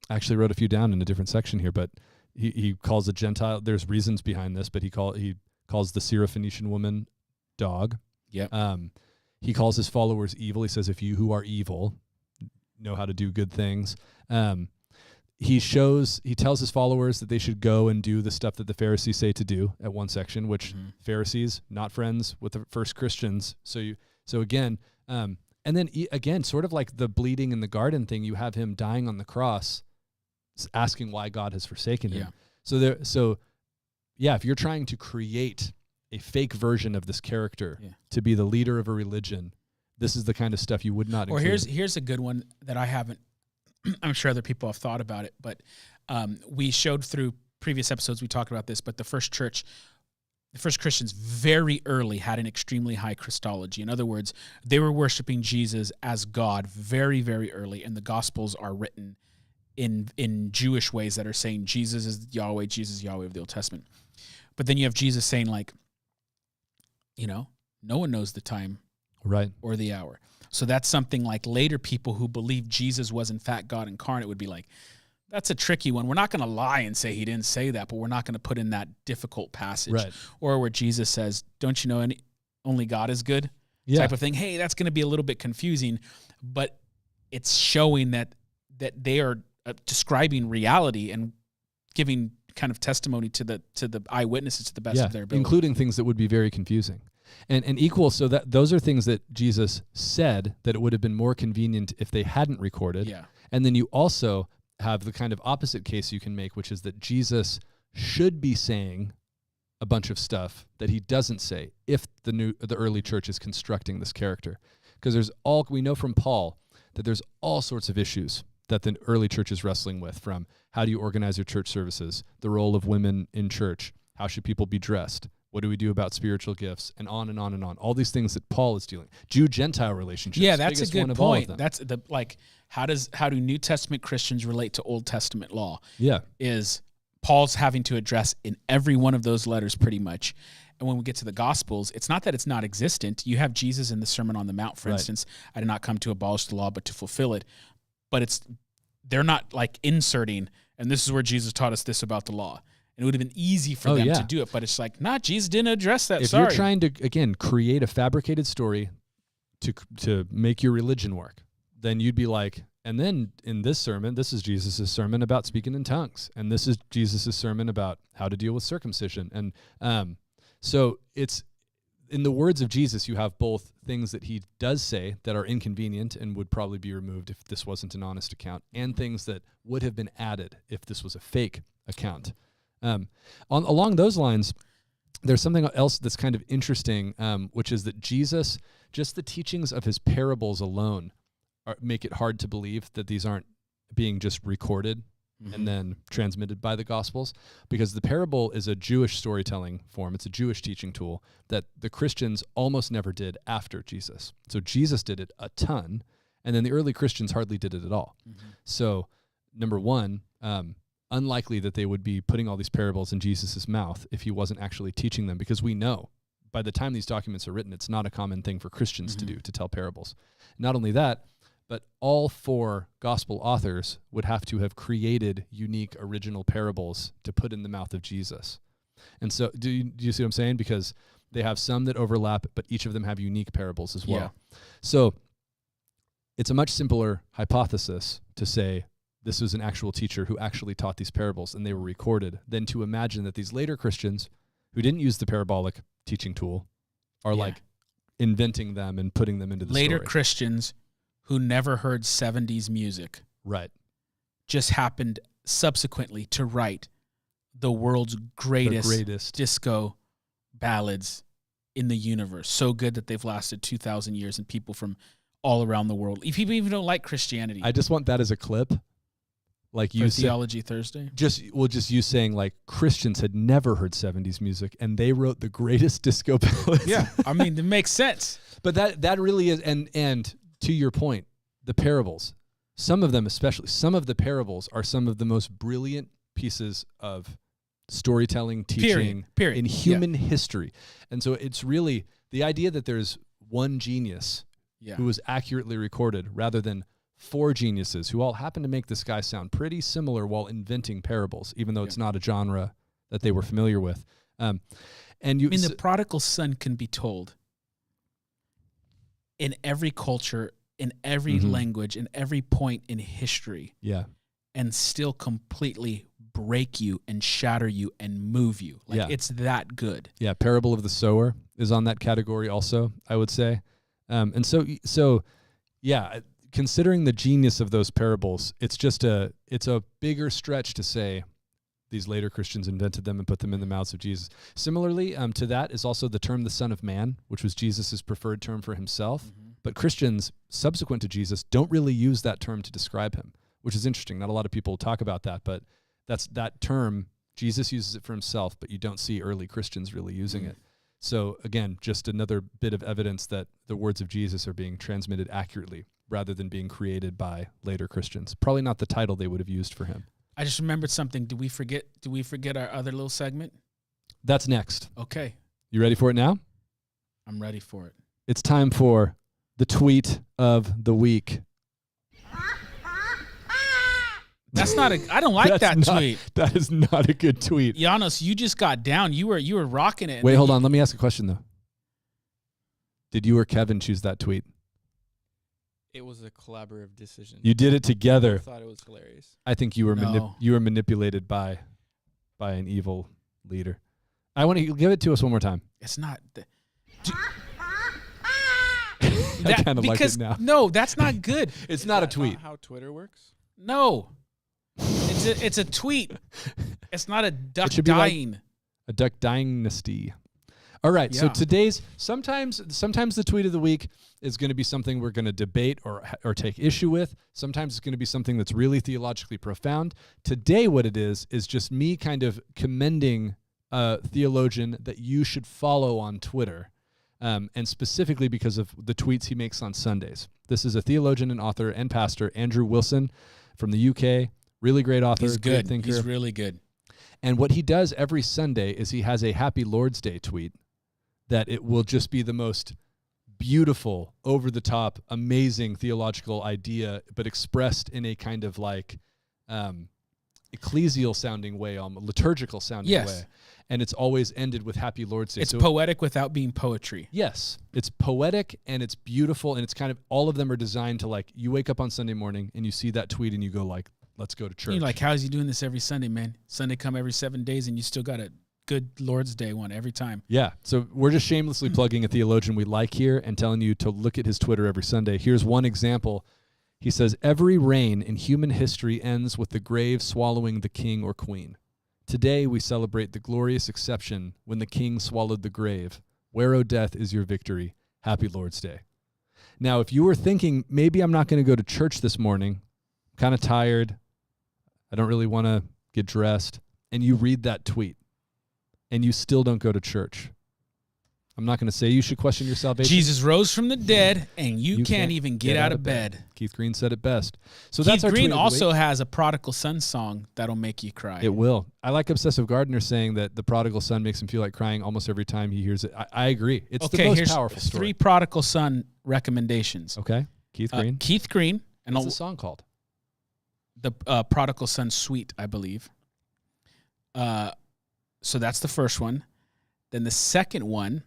actually wrote a few down in a different section here, but he calls a Gentile, there's reasons behind this, but he calls the Syrophoenician woman dog. Yep. He calls his followers evil. He says, if you who are evil know how to do good things. He tells his followers that they should go and do the stuff that the Pharisees say to do at one section, which Pharisees, not friends with the first Christians. So again, and then again, sort of like the bleeding in the garden thing, you have him dying on the cross, asking why God has forsaken him. So if you're trying to create a fake version of this character to be the leader of a religion, this is the kind of stuff you would not include. Or here's a good one that I haven't, I'm sure other people have thought about it, but we showed through previous episodes, we talked about this, but the first Christians very early had an extremely high Christology. In other words, they were worshiping Jesus as God very, very early, and the Gospels are written in Jewish ways that are saying Jesus is Yahweh, Jesus is Yahweh of the Old Testament. But then you have Jesus saying like, no one knows the time right or the hour. So that's something like later people who believe Jesus was in fact God incarnate would be like, that's a tricky one. We're not going to lie and say he didn't say that, but we're not going to put in that difficult passage. Right. Or where Jesus says, don't you know only God is good? Type of thing. Hey, that's going to be a little bit confusing, but it's showing that they are describing reality and giving kind of testimony to the eyewitnesses to the best of their ability. Including things that would be very confusing. And equal, so that those are things that Jesus said that it would have been more convenient if they hadn't recorded. Yeah. And then you also have the kind of opposite case you can make, which is that Jesus should be saying a bunch of stuff that he doesn't say if the early church is constructing this character. Because we know from Paul that there's all sorts of issues that the early church is wrestling with, from how do you organize your church services, the role of women in church, how should people be dressed, what do we do about spiritual gifts, and on and on and on. All these things that Paul is dealing. Jew-Gentile relationships. Yeah, that's a good point. That's how do New Testament Christians relate to Old Testament law? Yeah. Is Paul's having to address in every one of those letters pretty much. And when we get to the Gospels, it's not that it's not existent. You have Jesus in the Sermon on the Mount, for instance, I did not come to abolish the law, but to fulfill it. But they're not like inserting, and this is where Jesus taught us this about the law. And it would have been easy for them to do it, but it's like, Jesus didn't address that. If you're trying to, again, create a fabricated story to make your religion work, then you'd be like, and then in this sermon, this is Jesus' sermon about speaking in tongues, and this is Jesus' sermon about how to deal with circumcision. And so it's, in the words of Jesus, you have both things that he does say that are inconvenient and would probably be removed if this wasn't an honest account, and things that would have been added if this was a fake account. Along those lines, there's something else that's kind of interesting, which is that Jesus, just the teachings of his parables alone make it hard to believe that these aren't being just recorded and then transmitted by the Gospels, because the parable is a Jewish storytelling form. It's a Jewish teaching tool that the Christians almost never did after Jesus. So Jesus did it a ton, and then the early Christians hardly did it at all. So, number one, unlikely that they would be putting all these parables in Jesus' mouth if he wasn't actually teaching them, because we know by the time these documents are written, it's not a common thing for Christians to do, to tell parables. Not only that, but all four gospel authors would have to have created unique original parables to put in the mouth of Jesus. And so do you see what I'm saying? Because they have some that overlap, but each of them have unique parables as well. Yeah. So it's a much simpler hypothesis to say this was an actual teacher who actually taught these parables and they were recorded, than to imagine that these later Christians who didn't use the parabolic teaching tool are like inventing them and putting them into the later story. Christians who never heard 70s music Right. just happened subsequently to write the world's greatest disco ballads in the universe. So good that they've lasted 2,000 years, and people from all around the world, if people even don't like Christianity. I just want that as a clip. Like you said, Theology Thursday. Just you saying like Christians had never heard 70s music and they wrote the greatest disco ballads. Yeah. I mean, it makes sense. But that really is, and to your point, the parables, some of them especially, some of the parables are some of the most brilliant pieces of storytelling, teaching Period. in human history. And so it's really the idea that there's one genius who was accurately recorded rather than 4 geniuses who all happen to make this guy sound pretty similar while inventing parables, even though it's not a genre that they were familiar with. The prodigal son can be told in every culture, in every language, in every point in history. Yeah. And still completely break you and shatter you and move you. It's that good. Yeah, Parable of the Sower is on that category also, I would say. And so considering the genius of those parables, it's a bigger stretch to say these later Christians invented them and put them in the mouths of Jesus. Similarly, to that is also the term the Son of Man, which was Jesus's preferred term for himself. But Christians subsequent to Jesus don't really use that term to describe him, which is interesting. Not a lot of people talk about that, but that's that term. Jesus uses it for himself, but you don't see early Christians really using it. So again, just another bit of evidence that the words of Jesus are being transmitted accurately rather than being created by later Christians. Probably not the title they would have used for him. I just remembered something. Did we forget our other little segment? That's next. Okay. You ready for it now? I'm ready for it. It's time for the tweet of the week. That's not I don't like that tweet. That is not a good tweet. Janos, you just got down. You were rocking it. Wait, hold on. Let me ask a question though. Did you or Kevin choose that tweet? It was a collaborative decision. You did it together. I thought it was hilarious. I think you were manipulated by an evil leader. I want to give it to us one more time. It's not. I kind of like it now. No, that's not good. It's not a tweet. Not how Twitter works? No. It's a tweet. It's not a duck dying. Like a duck dynasty. All right. So today's sometimes the tweet of the week is going to be something we're going to debate or take issue with. Sometimes it's going to be something that's really theologically profound. Today, what it is just me kind of commending a theologian that you should follow on Twitter, and specifically because of the tweets he makes on Sundays. This is a theologian and author and pastor, Andrew Wilson, from the UK. Really great author. He's good. Thinker. He's really good. And what he does every Sunday is he has a Happy Lord's Day tweet that it will just be the most beautiful, over-the-top, amazing theological idea, but expressed in a kind of like ecclesial-sounding way, liturgical-sounding way. And it's always ended with Happy Lord's Day. It's poetic without being poetry. Yes. It's poetic and it's beautiful, and it's kind of, all of them are designed to, like, you wake up on Sunday morning and you see that tweet and you go like, let's go to church. You're like, how's he doing this every Sunday, man? Sunday come every 7 days and you still got a good Lord's Day one every time. Yeah. So we're just shamelessly plugging a theologian we like here and telling you to look at his Twitter every Sunday. Here's one example. He says, every reign in human history ends with the grave swallowing the king or queen. Today we celebrate the glorious exception when the king swallowed the grave. Where, O death, is your victory? Happy Lord's Day. Now, if you were thinking, maybe I'm not going to go to church this morning, I'm kind of tired, I don't really want to get dressed, and you read that tweet, and you still don't go to church, I'm not going to say you should question your salvation. Jesus rose from the dead, and you can't even get out of bed. Keith Green said it best. So Keith Green also has a prodigal son song that'll make you cry. It will. I like Obsessive Gardener saying that the prodigal son makes him feel like crying almost every time he hears it. I agree. It's the most powerful story. 3 prodigal son recommendations. Okay. Keith Green. Keith Green. And what's the song called? The Prodigal Son Suite, I believe. So that's the first one. Then the second one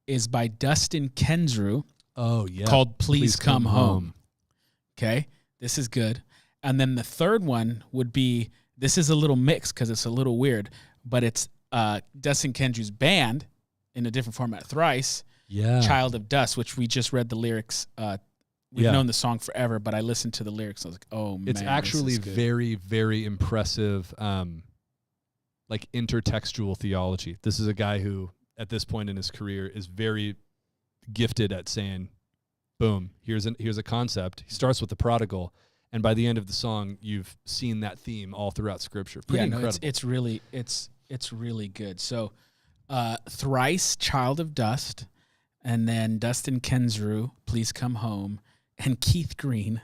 is by Dustin Kensrue. Oh, yeah. Called Please Come Home. Okay. This is good. And then the third one would be, this is a little mixed because it's a little weird, but it's Dustin Kensrue's band in a different format, Thrice. Yeah. Child of Dust, which we just read the lyrics we've known the song forever, but I listened to the lyrics. I was like, oh man, it's actually very, very impressive, like intertextual theology. This is a guy who, at this point in his career, is very gifted at saying, boom, here's a concept. He starts with the prodigal, and by the end of the song, you've seen that theme all throughout Scripture. Pretty incredible. It's really good. So, Thrice, Child of Dust, and then Dustin Kensrue, Please Come Home, and Keith Green,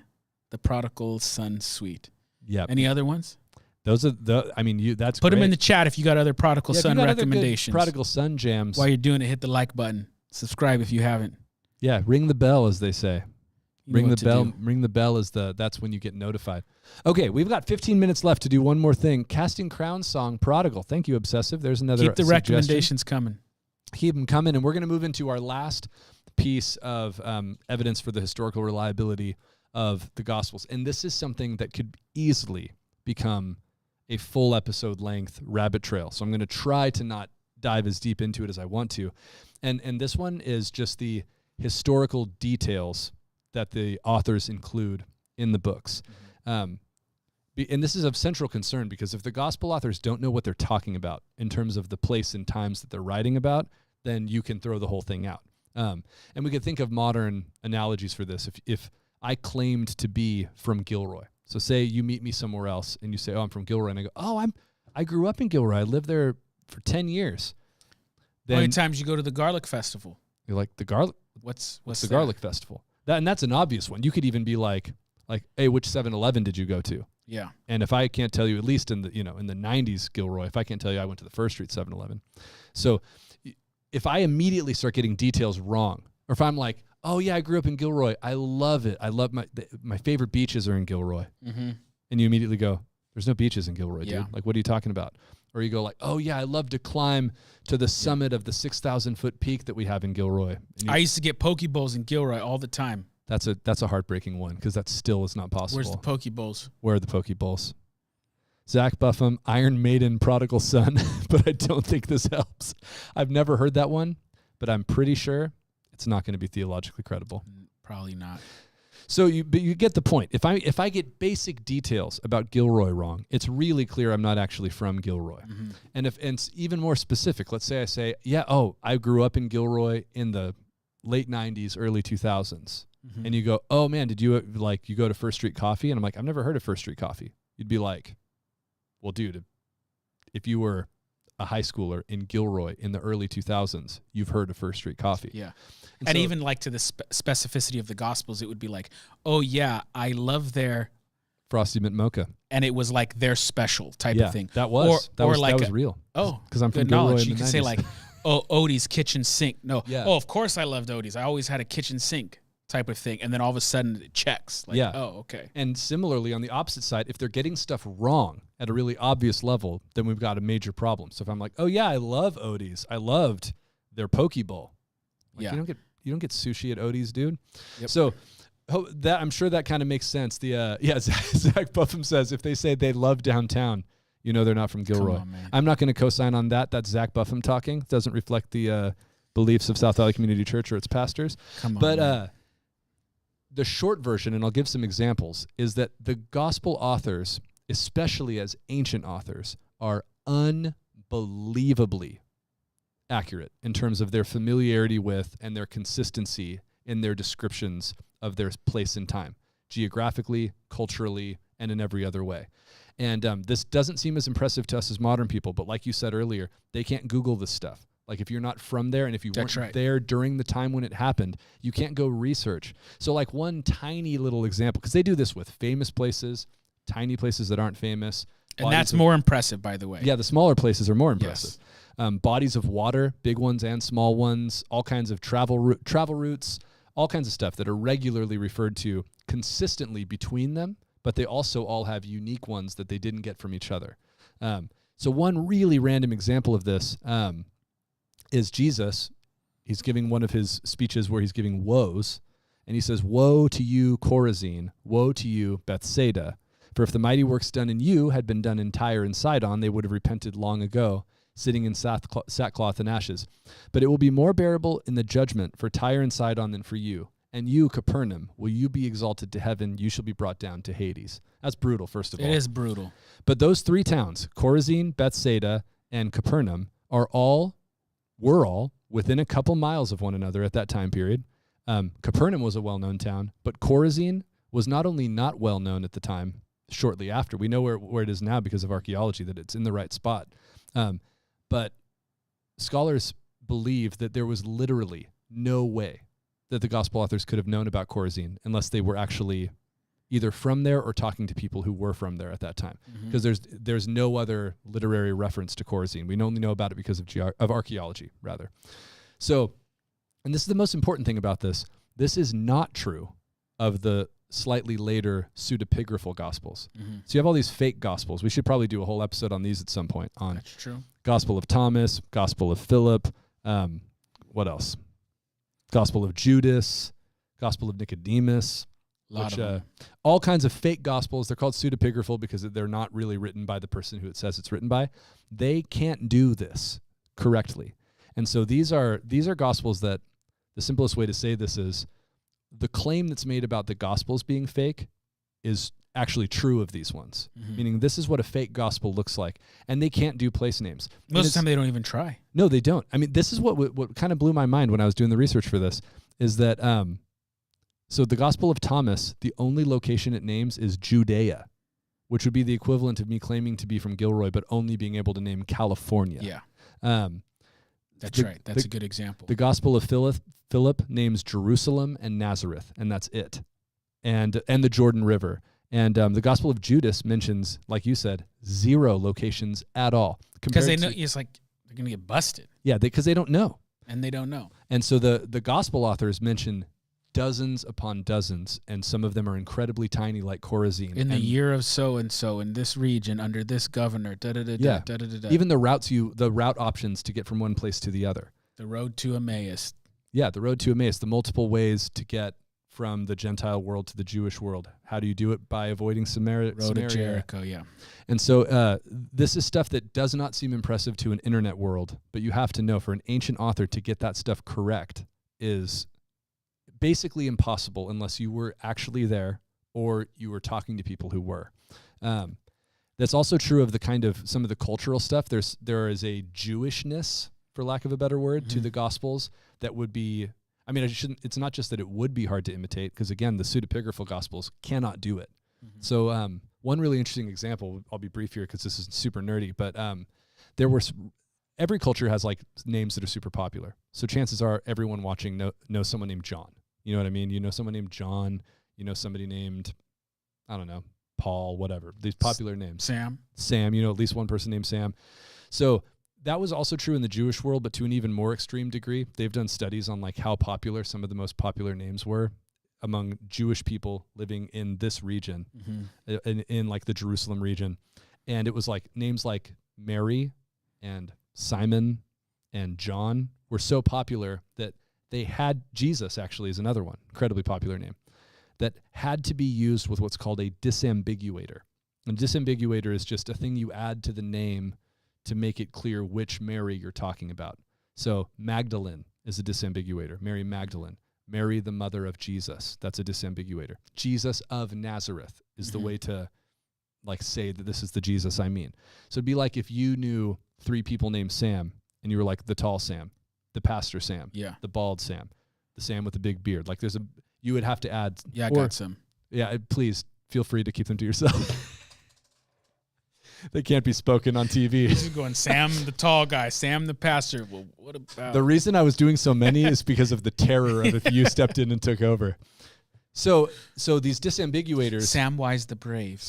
The Prodigal Son Suite. Yeah. Any other ones? Those are that's put great. them in the chat if you got other Prodigal Son recommendations. Prodigal Son jams. While you're doing it, hit the like button. Subscribe if you haven't. Yeah, ring the bell, as they say. Ring the bell. Do. Ring the bell that's when you get notified. Okay, we've got 15 minutes left to do one more thing. Casting Crowns song, Prodigal. Thank you, Obsessive. There's another Keep the suggestion. recommendations coming. Keep them coming, and we're going to move into our last piece of evidence for the historical reliability of the Gospels. And this is something that could easily become a full episode length rabbit trail. So I'm going to try to not dive as deep into it as I want to. And this one is just the historical details that the authors include in the books. And this is of central concern because if the gospel authors don't know what they're talking about in terms of the place and times that they're writing about, then you can throw the whole thing out. And we could think of modern analogies for this. If I claimed to be from Gilroy, so say you meet me somewhere else and you say, oh, I'm from Gilroy, and I go, oh, I grew up in Gilroy. I lived there for 10 years. Then how many times you go to the Garlic Festival? You're like, the Garlic? What's the Garlic Festival? And that's an obvious one. You could even be like, hey, which 7-Eleven did you go to? Yeah. And if I can't tell you, at least in the 90s Gilroy, if I can't tell you I went to the First Street 7-Eleven. So if I immediately start getting details wrong, or if I'm like, oh yeah, I grew up in Gilroy, I love it. I love my favorite beaches are in Gilroy. Mm-hmm. And you immediately go, there's no beaches in Gilroy, Yeah. dude. Like, what are you talking about? Or you go like, oh yeah, I love to climb to the summit of the 6,000-foot peak that we have in Gilroy. I used to get Poke Bowls in Gilroy all the time. That's a heartbreaking one because that still is not possible. Where's the Poke Bowls? Where are the Poke Bowls? Zach Buffum, Iron Maiden, Prodigal Son, but I don't think this helps. I've never heard that one, but I'm pretty sure it's not going to be theologically credible. Probably not. So you get the point. If I get basic details about Gilroy wrong, it's really clear I'm not actually from Gilroy. Mm-hmm. And if it's even more specific, let's say I say, yeah, I grew up in Gilroy in the late 90s, early 2000s. Mm-hmm. And you go, oh man, did you you go to First Street Coffee? And I'm like, I've never heard of First Street Coffee. You'd be like, well, dude, if you were a high schooler in Gilroy in the early 2000s, you've heard of First Street Coffee. Yeah. And so, even like to the specificity of the Gospels, it would be like, oh yeah, I love their Frosty Mint Mocha. And it was like their special type of thing. That was real. Oh, because I'm from good Gilroy knowledge. in You the could 90s. say like, oh, Odie's kitchen sink. No. Yeah. Oh, of course I loved Odie's. I always had a kitchen sink type of thing. And then all of a sudden it checks. Like, yeah. Oh, okay. And similarly, on the opposite side, if they're getting stuff wrong at a really obvious level, then we've got a major problem. So if I'm like, oh yeah, I love Odie's. I loved their Poke Bowl. Like, yeah. You don't get sushi at Odie's, dude. Yep. So that I'm sure that kind of makes sense. Zach Buffum says if they say they love downtown, you know they're not from Gilroy. Come on, man. I'm not going to co-sign on that. That's Zach Buffum talking. It doesn't reflect the beliefs of South Valley Community Church or its pastors. Come on, but the short version, and I'll give some examples, is that the gospel authors, especially as ancient authors, are unbelievably accurate in terms of their familiarity with and their consistency in their descriptions of their place and time, geographically, culturally, and in every other way. And this doesn't seem as impressive to us as modern people, but like you said earlier, they can't Google this stuff. Like if you're not from there and if you weren't there during the time when it happened, you can't go research. So like one tiny little example, because they do this with famous places, tiny places that aren't famous. And that's more impressive, by the way. Yeah, the smaller places are more impressive. Yes. Bodies of water, big ones and small ones, all kinds of travel routes, all kinds of stuff that are regularly referred to consistently between them, but they also all have unique ones that they didn't get from each other. So one really random example of this is Jesus. He's giving one of his speeches where he's giving woes, and he says, "Woe to you, Chorazin! Woe to you, Bethsaida! For if the mighty works done in you had been done in Tyre and Sidon, they would have repented long ago, sitting in sackcloth and ashes. But it will be more bearable in the judgment for Tyre and Sidon than for you. And you, Capernaum, will you be exalted to heaven? You shall be brought down to Hades. That's brutal, first of all. It is brutal. But those three towns, Chorazin, Bethsaida, and Capernaum, were all within a couple miles of one another at that time period. Capernaum was a well-known town, but Chorazin was not only not well-known at the time, shortly after. We know where it is now because of archaeology, that it's in the right spot. But scholars believe that there was literally no way that the gospel authors could have known about Chorazin unless they were actually either from there or talking to people who were from there at that time. Because there's no other literary reference to Chorazin. We only know about it because of archaeology, rather. So, and this is the most important thing about this. This is not true of the slightly later pseudepigraphal gospels. So you have all these fake gospels. We should probably do a whole episode on these at some point. On That's true. Gospel of Thomas, Gospel of Philip, what else? Gospel of Judas, Gospel of Nicodemus, all kinds of fake gospels. They're called pseudepigraphal because they're not really written by the person who it says it's written by. They can't do this correctly. And so these are gospels that the simplest way to say this is the claim that's made about the gospels being fake is actually true of these ones, meaning this is what a fake gospel looks like, and they can't do place names. Most of the time they don't even try. No, they don't. I mean, this is what kind of blew my mind when I was doing the research for this, is that so the Gospel of Thomas, the only location it names is Judea, which would be the equivalent of me claiming to be from Gilroy, but only being able to name California. Yeah. That's right. That's a good example. The Gospel of Philip names Jerusalem and Nazareth, and that's it, and the Jordan River. And the Gospel of Judas mentions, like you said, 0 locations at all. Because they know it's like they're going to get busted. Yeah, because they don't know. And they don't know. And so the Gospel authors mention dozens upon dozens, and some of them are incredibly tiny, like Chorazin. In the year of so-and-so, in this region, under this governor, da-da-da-da, da-da-da-da. Even the route options to get from one place to the other. The road to Emmaus. Yeah, the road to Emmaus, the multiple ways to get from the Gentile world to the Jewish world. How do you do it? By avoiding Samaria. Road to Jericho, yeah. And so this is stuff that does not seem impressive to an internet world, but you have to know for an ancient author to get that stuff correct is basically impossible unless you were actually there or you were talking to people who were. That's also true of the kind of some of the cultural stuff. There is a Jewishness, for lack of a better word, to the Gospels that would be, I mean, it's not just that it would be hard to imitate, because again, the pseudepigraphal Gospels cannot do it. So one really interesting example, I'll be brief here because this is super nerdy, but every culture has like names that are super popular. So chances are everyone watching knows someone named John. You know what I mean? You know someone named John, you know somebody named, I don't know, Paul, whatever. These popular names. Sam, you know at least one person named Sam. So that was also true in the Jewish world, but to an even more extreme degree. They've done studies on like how popular some of the most popular names were among Jewish people living in this region, in like the Jerusalem region. And it was like names like Mary and Simon and John were so popular that they had Jesus, actually, is another one, incredibly popular name, that had to be used with what's called a disambiguator. And disambiguator is just a thing you add to the name to make it clear which Mary you're talking about. So Magdalene is a disambiguator. Mary Magdalene. Mary, the mother of Jesus. That's a disambiguator. Jesus of Nazareth is the way to like say that this is the Jesus I mean. So it'd be like if you knew 3 people named Sam and you were like the tall Sam, the pastor Sam, the bald Sam, the Sam with the big beard. Like you would have to add. Yeah, I got some. Yeah, please feel free to keep them to yourself. They can't be spoken on TV. This is going Sam the tall guy, Sam the pastor. Well, what about? The reason I was doing so many is because of the terror of if you stepped in and took over. So these disambiguators. Samwise the brave.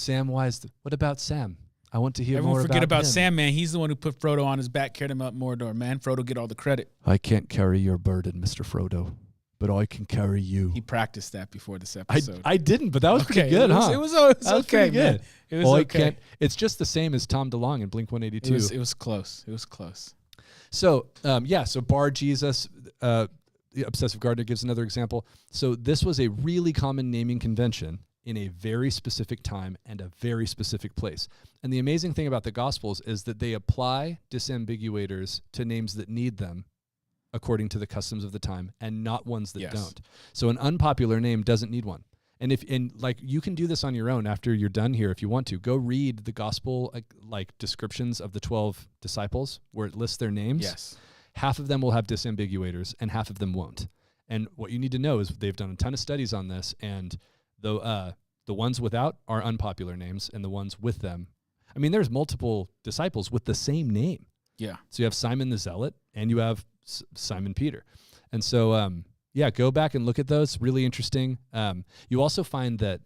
What about Sam? I want to hear Everyone more forget about him. Sam, man. He's the one who put Frodo on his back, carried him up Mordor, man. Frodo get all the credit. I can't carry your burden, Mr. Frodo, but I can carry you. He practiced that before this episode. I didn't, but that was pretty good, huh? It was okay, good. It was okay. It's just the same as Tom DeLonge in Blink-182. It was close. It was close. So, so Bar Jesus, the Obsessive Gardener gives another example. So this was a really common naming convention in a very specific time and a very specific place. And the amazing thing about the Gospels is that they apply disambiguators to names that need them according to the customs of the time and not ones that Yes. don't. So an unpopular name doesn't need one. And you can do this on your own after you're done here if you want to. Go read the gospel like descriptions of the 12 disciples where it lists their names. Yes. Half of them will have disambiguators and half of them won't. And what you need to know is they've done a ton of studies on this, and the ones without are unpopular names, and the ones with them, I mean, there's multiple disciples with the same name. Yeah. So you have Simon the Zealot and you have Simon Peter. And so, go back and look at those. Really interesting. You also find that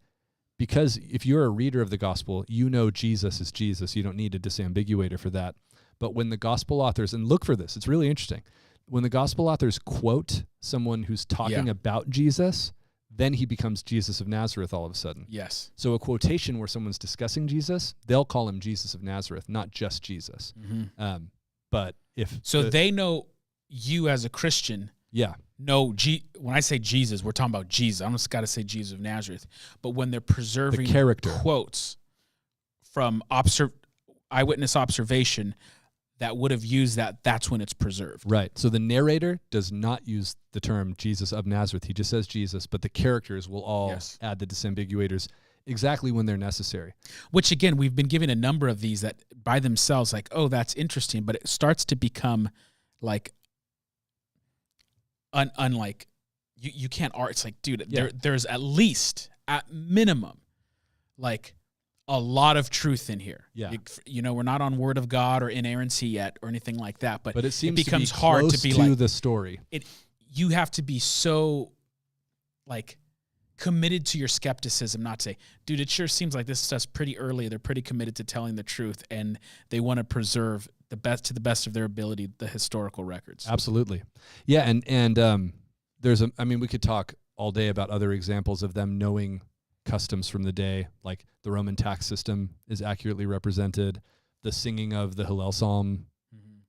because if you're a reader of the gospel, you know Jesus is Jesus. You don't need a disambiguator for that. But when the gospel authors, and look for this, it's really interesting. When the gospel authors quote someone who's talking about Jesus, then he becomes Jesus of Nazareth all of a sudden. Yes. So a quotation where someone's discussing Jesus, they'll call him Jesus of Nazareth, not just Jesus. Mm-hmm. But if they know you as a Christian. Yeah. No, when I say Jesus, we're talking about Jesus. I just got to say Jesus of Nazareth. But when they're preserving the character quotes from eyewitness observation that would have used that's when it's preserved. Right. So the narrator does not use the term Jesus of Nazareth. He just says Jesus, but the characters will all add the disambiguators exactly when they're necessary. Which, again, we've been given a number of these that by themselves, like, oh, that's interesting, but it starts to become like unlike you can't it's like, dude, there's at least at minimum like a lot of truth in here. Yeah. We're not on Word of God or inerrancy yet or anything like that, but it seems it becomes to be hard close to be to like the story. You have to be so like committed to your skepticism, not to say, dude, it sure seems like this stuff's pretty early. They're pretty committed to telling the truth, and they want to preserve the best of their ability the historical records. Absolutely. Yeah, and we could talk all day about other examples of them knowing customs from the day, like the Roman tax system is accurately represented. The singing of the Hallel Psalm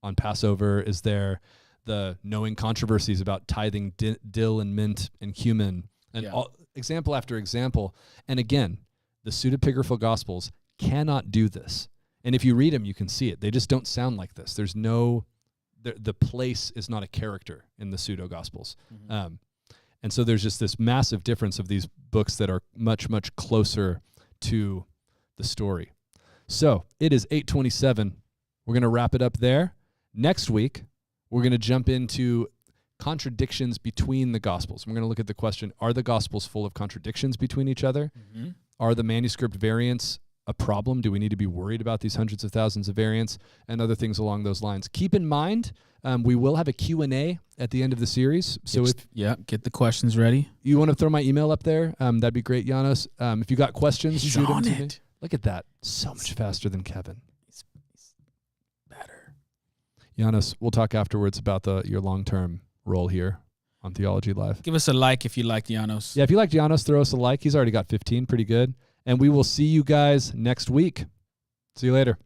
on Passover is there. The knowing controversies about tithing dill and mint and cumin, and example after example. And again, the pseudepigraphal Gospels cannot do this. And if you read them, you can see it. They just don't sound like this. There's no, the place is not a character in the pseudo-Gospels. Mm-hmm. And so there's just this massive difference of these books that are much, much closer to the story. So it is 8:27. We're going to wrap it up there. Next week, we're going to jump into contradictions between the Gospels. We're going to look at the question, are the Gospels full of contradictions between each other? Mm-hmm. Are the manuscript variants a problem? Do we need to be worried about these hundreds of thousands of variants and other things along those lines? Keep in mind, we will have a Q&A at the end of the series. So get the questions ready. You want to throw my email up there? That'd be great, Janos. If you got questions, He's shoot on them to me. it. Look at that. So much faster than Kevin. He's better. Janos, we'll talk afterwards about your long-term role here on Theology Live. Give us a like if you liked Janos. Yeah, if you liked Janos, throw us a like. He's already got 15. Pretty good. And we will see you guys next week. See you later.